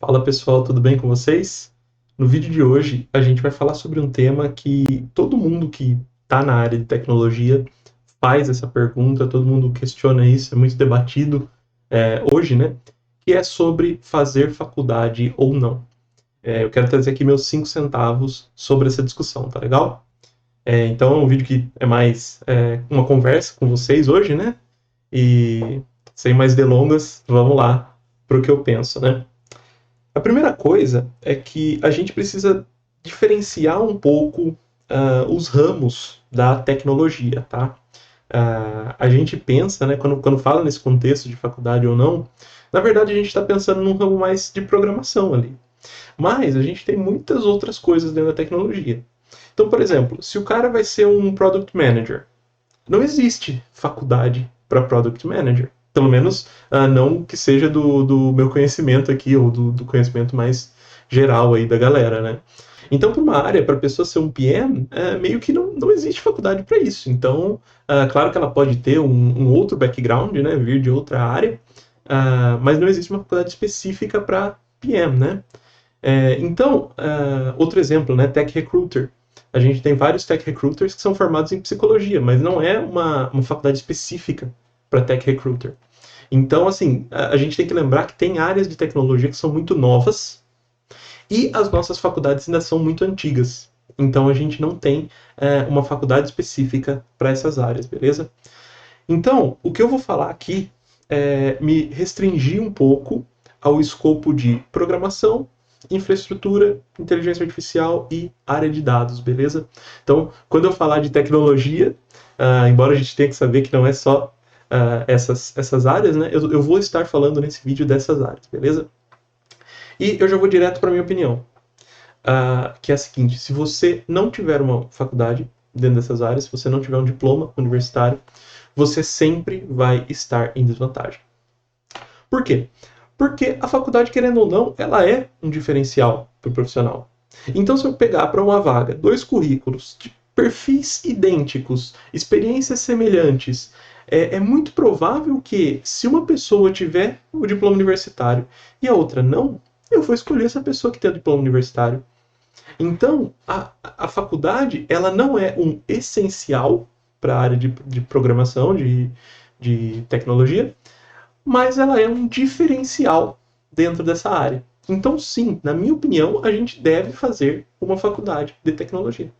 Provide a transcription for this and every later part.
Fala pessoal, tudo bem com vocês? No vídeo de hoje a gente vai falar sobre um tema que todo mundo que está na área de tecnologia faz essa pergunta, todo mundo questiona isso, é muito debatido hoje, né? Que é sobre fazer faculdade ou não. Eu quero trazer aqui meus 5 centavos sobre essa discussão, tá legal? Então é um vídeo que é mais uma conversa com vocês hoje, né? E sem mais delongas, vamos lá para o que eu penso, né? A primeira coisa é que a gente precisa diferenciar um pouco os ramos da tecnologia, tá? A gente pensa, né, quando fala nesse contexto de faculdade ou não, na verdade a gente está pensando num ramo mais de programação ali. Mas a gente tem muitas outras coisas dentro da tecnologia. Então, por exemplo, se o cara vai ser um Product Manager, não existe faculdade para Product Manager. Pelo menos não que seja do meu conhecimento aqui, ou do conhecimento mais geral aí da galera, né? Então, para uma área, para a pessoa ser um PM, meio que não existe faculdade para isso. Então, claro que ela pode ter um outro background, né, vir de outra área, mas não existe uma faculdade específica para PM, né? Então, outro exemplo, né, Tech Recruiter. A gente tem vários Tech Recruiters que são formados em psicologia, mas não é uma faculdade específica para Tech Recruiter. Então, assim, a gente tem que lembrar que tem áreas de tecnologia que são muito novas e as nossas faculdades ainda são muito antigas. Então, a gente não tem uma faculdade específica para essas áreas, beleza? Então, o que eu vou falar aqui é me restringir um pouco ao escopo de programação, infraestrutura, inteligência artificial e área de dados, beleza? Então, quando eu falar de tecnologia, embora a gente tenha que saber que não é só essas áreas, né? Eu vou estar falando nesse vídeo dessas áreas, beleza? E eu já vou direto para a minha opinião, que é a seguinte: se você não tiver uma faculdade dentro dessas áreas, se você não tiver um diploma universitário, você sempre vai estar em desvantagem. Por quê? Porque a faculdade, querendo ou não, ela é um diferencial para o profissional. Então, se eu pegar para uma vaga 2 currículos de perfis idênticos, experiências semelhantes, é muito provável que, se uma pessoa tiver o diploma universitário e a outra não, eu vou escolher essa pessoa que tem o diploma universitário. Então, a faculdade, ela não é um essencial para a área de programação, de tecnologia, mas ela é um diferencial dentro dessa área. Então, sim, na minha opinião, a gente deve fazer uma faculdade de tecnologia.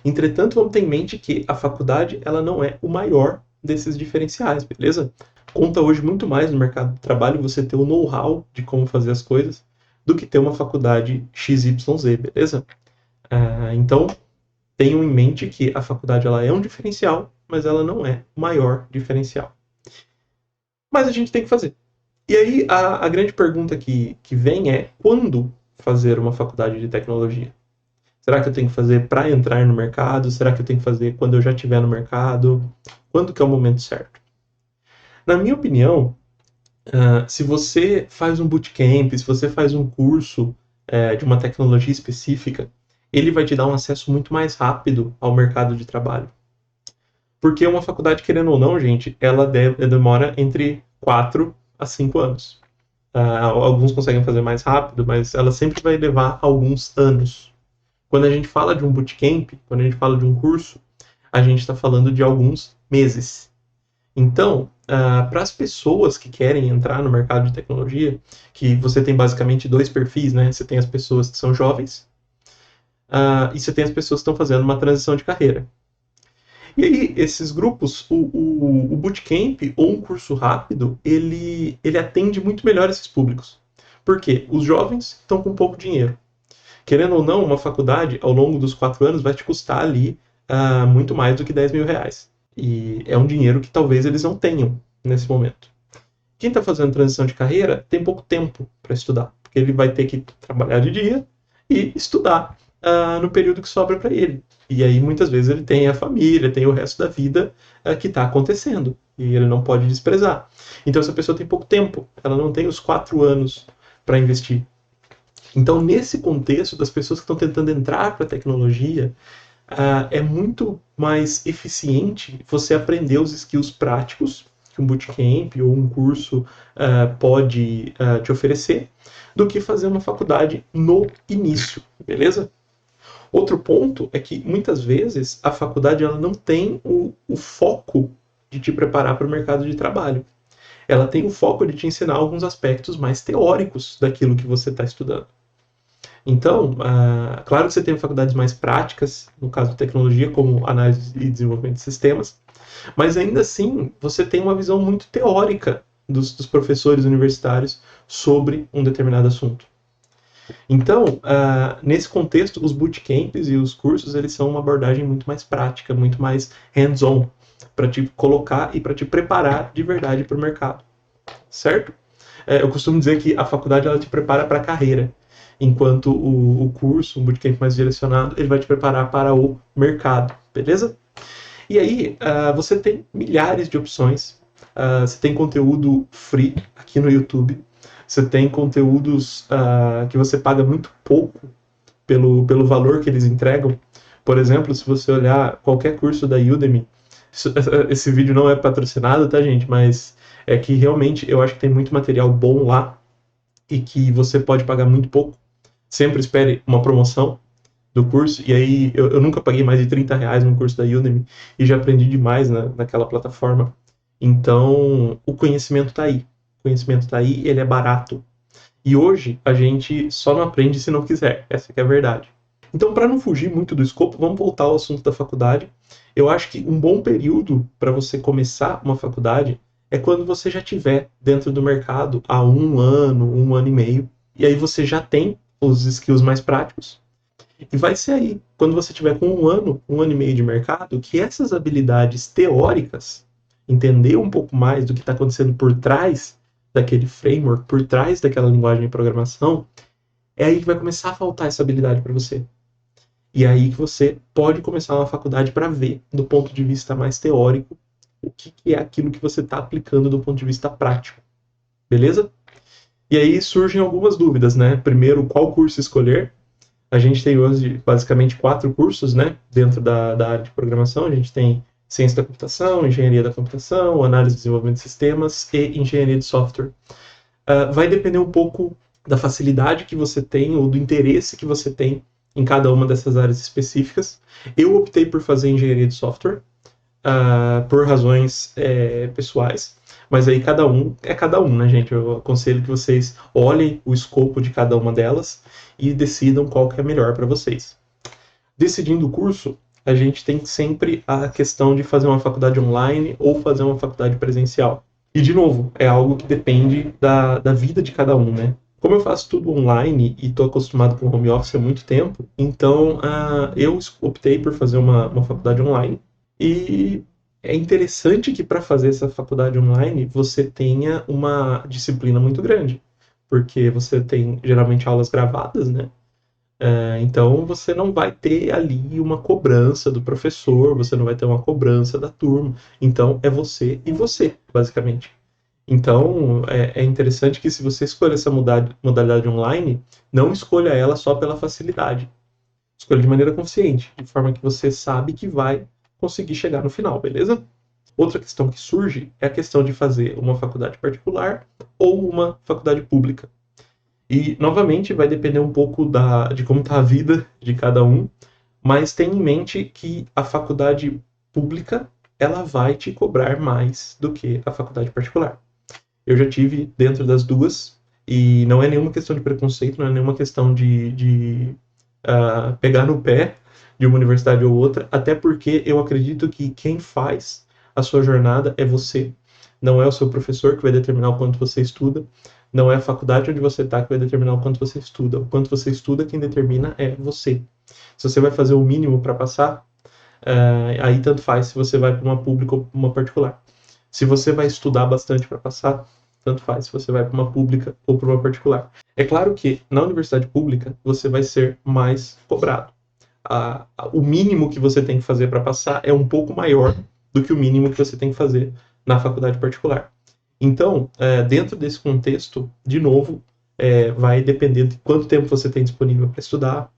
Entretanto, vamos ter em mente que a faculdade ela não é o maior desses diferenciais, beleza? Conta hoje muito mais no mercado de trabalho você ter o know-how de como fazer as coisas do que ter uma faculdade XYZ, beleza? Então, tenham em mente que a faculdade ela é um diferencial, mas ela não é o maior diferencial. Mas a gente tem que fazer. E aí a grande pergunta que vem é: quando fazer uma faculdade de tecnologia? Será que eu tenho que fazer para entrar no mercado? Será que eu tenho que fazer quando eu já estiver no mercado? Quando que é o momento certo? Na minha opinião, se você faz um bootcamp, se você faz um curso de uma tecnologia específica, ele vai te dar um acesso muito mais rápido ao mercado de trabalho. Porque uma faculdade, querendo ou não, gente, ela demora entre 4 a 5 anos. Alguns conseguem fazer mais rápido, mas ela sempre vai levar alguns anos. Quando a gente fala de um bootcamp, quando a gente fala de um curso, a gente está falando de alguns meses. Então, para as pessoas que querem entrar no mercado de tecnologia, que você tem basicamente 2 perfis, né? Você tem as pessoas que são jovens e você tem as pessoas que estão fazendo uma transição de carreira. E aí, esses grupos, o bootcamp ou um curso rápido, ele atende muito melhor esses públicos. Por quê? Os jovens estão com pouco dinheiro. Querendo ou não, uma faculdade, ao longo dos 4 anos, vai te custar ali muito mais do que 10 mil reais. E é um dinheiro que talvez eles não tenham nesse momento. Quem está fazendo transição de carreira tem pouco tempo para estudar, porque ele vai ter que trabalhar de dia e estudar no período que sobra para ele. E aí, muitas vezes, ele tem a família, tem o resto da vida que está acontecendo. E ele não pode desprezar. Então, essa pessoa tem pouco tempo. Ela não tem os 4 anos para investir. Então, nesse contexto das pessoas que estão tentando entrar para a tecnologia, é muito mais eficiente você aprender os skills práticos que um bootcamp ou um curso pode te oferecer, do que fazer uma faculdade no início, beleza? Outro ponto é que, muitas vezes, a faculdade ela não tem o foco de te preparar para o mercado de trabalho. Ela tem o foco de te ensinar alguns aspectos mais teóricos daquilo que você está estudando. Então, claro que você tem faculdades mais práticas, no caso de tecnologia, como análise e desenvolvimento de sistemas, mas ainda assim você tem uma visão muito teórica dos professores universitários sobre um determinado assunto. Então, nesse contexto, os bootcamps e os cursos, eles são uma abordagem muito mais prática, muito mais hands-on, para te colocar e para te preparar de verdade para o mercado, certo? Eu costumo dizer que a faculdade ela te prepara para a carreira, enquanto o curso, um bootcamp mais direcionado, ele vai te preparar para o mercado, beleza? E aí, você tem milhares de opções, você tem conteúdo free aqui no YouTube, você tem conteúdos que você paga muito pouco pelo valor que eles entregam. Por exemplo, se você olhar qualquer curso da Udemy, esse vídeo não é patrocinado, tá, gente? Mas é que realmente eu acho que tem muito material bom lá e que você pode pagar muito pouco. Sempre espere uma promoção do curso, e aí eu nunca paguei mais de R$ 30 num curso da Udemy e já aprendi demais naquela plataforma. Então, o conhecimento está aí. O conhecimento está aí, ele é barato. E hoje a gente só não aprende se não quiser, essa que é a verdade. Então, para não fugir muito do escopo, vamos voltar ao assunto da faculdade. Eu acho que um bom período para você começar uma faculdade é quando você já estiver dentro do mercado há 1 ano e meio, e aí você já tem os skills mais práticos. E vai ser aí, quando você tiver com 1 ano e meio de mercado, que essas habilidades teóricas, entender um pouco mais do que está acontecendo por trás daquele framework, por trás daquela linguagem de programação, é aí que vai começar a faltar essa habilidade para você. E é aí que você pode começar uma faculdade para ver, do ponto de vista mais teórico, o que é aquilo que você está aplicando do ponto de vista prático. Beleza? E aí surgem algumas dúvidas, né? Primeiro, qual curso escolher? A gente tem hoje basicamente 4 cursos, né, dentro da área de programação. A gente tem ciência da computação, engenharia da computação, análise e desenvolvimento de sistemas e engenharia de software. Vai depender um pouco da facilidade que você tem ou do interesse que você tem em cada uma dessas áreas específicas. Eu optei por fazer engenharia de software por razões pessoais, mas aí cada um é cada um, né, gente? Eu aconselho que vocês olhem o escopo de cada uma delas e decidam qual que é melhor para vocês. Decidindo o curso, a gente tem sempre a questão de fazer uma faculdade online ou fazer uma faculdade presencial. E, de novo, é algo que depende da vida de cada um, né? Como eu faço tudo online e estou acostumado com home office há muito tempo, então eu optei por fazer uma faculdade online. E é interessante que para fazer essa faculdade online você tenha uma disciplina muito grande, porque você tem geralmente aulas gravadas, né? Então você não vai ter ali uma cobrança do professor, você não vai ter uma cobrança da turma. Então é você e você, basicamente. Então é interessante que se você escolher essa modalidade online, não escolha ela só pela facilidade. Escolha de maneira consciente, de forma que você sabe que vai conseguir chegar no final, beleza? Outra questão que surge é a questão de fazer uma faculdade particular ou uma faculdade pública. E, novamente, vai depender um pouco de como está a vida de cada um, mas tenha em mente que a faculdade pública ela vai te cobrar mais do que a faculdade particular. Eu já tive dentro das duas, e não é nenhuma questão de preconceito, não é nenhuma questão de pegar no pé de uma universidade ou outra, até porque eu acredito que quem faz a sua jornada é você. Não é o seu professor que vai determinar o quanto você estuda, não é a faculdade onde você está que vai determinar o quanto você estuda. O quanto você estuda, quem determina é você. Se você vai fazer o mínimo para passar, aí tanto faz se você vai para uma pública ou para uma particular. Se você vai estudar bastante para passar, tanto faz se você vai para uma pública ou para uma particular. É claro que na universidade pública você vai ser mais cobrado. O mínimo que você tem que fazer para passar é um pouco maior do que o mínimo que você tem que fazer na faculdade particular. Então, dentro desse contexto, de novo, vai depender de quanto tempo você tem disponível para estudar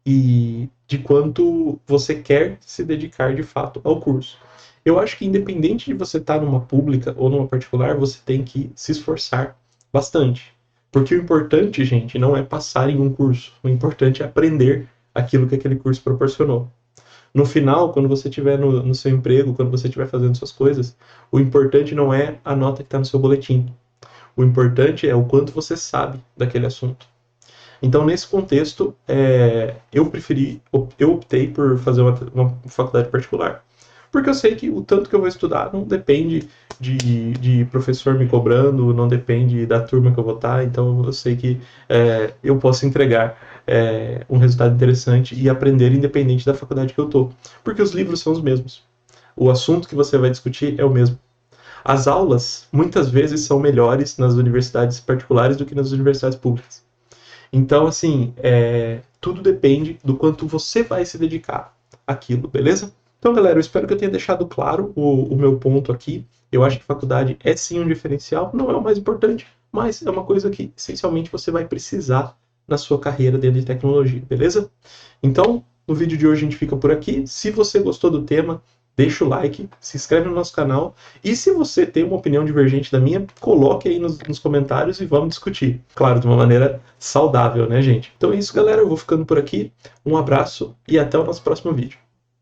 e de quanto você quer se dedicar de fato ao curso. Eu acho que independente de você estar numa pública ou numa particular, você tem que se esforçar bastante. Porque o importante, gente, não é passar em um curso. O importante é aprender aquilo que aquele curso proporcionou. No final, quando você estiver no seu emprego, quando você estiver fazendo suas coisas, o importante não é a nota que está no seu boletim. O importante é o quanto você sabe daquele assunto. Então, nesse contexto, eu optei por fazer uma faculdade particular, porque eu sei que o tanto que eu vou estudar não depende de professor me cobrando, não depende da turma que eu vou estar, então eu sei que eu posso entregar um resultado interessante e aprender independente da faculdade que eu estou, porque os livros são os mesmos. O assunto que você vai discutir é o mesmo. As aulas, muitas vezes, são melhores nas universidades particulares do que nas universidades públicas. Então, assim, tudo depende do quanto você vai se dedicar àquilo, beleza? Então, galera, eu espero que eu tenha deixado claro o meu ponto aqui. Eu acho que faculdade é sim um diferencial, não é o mais importante, mas é uma coisa que essencialmente você vai precisar na sua carreira dentro de tecnologia, beleza? Então, no vídeo de hoje a gente fica por aqui. Se você gostou do tema, deixa o like, se inscreve no nosso canal e se você tem uma opinião divergente da minha, coloque aí nos comentários e vamos discutir. Claro, de uma maneira saudável, né, gente? Então é isso, galera. Eu vou ficando por aqui. Um abraço e até o nosso próximo vídeo.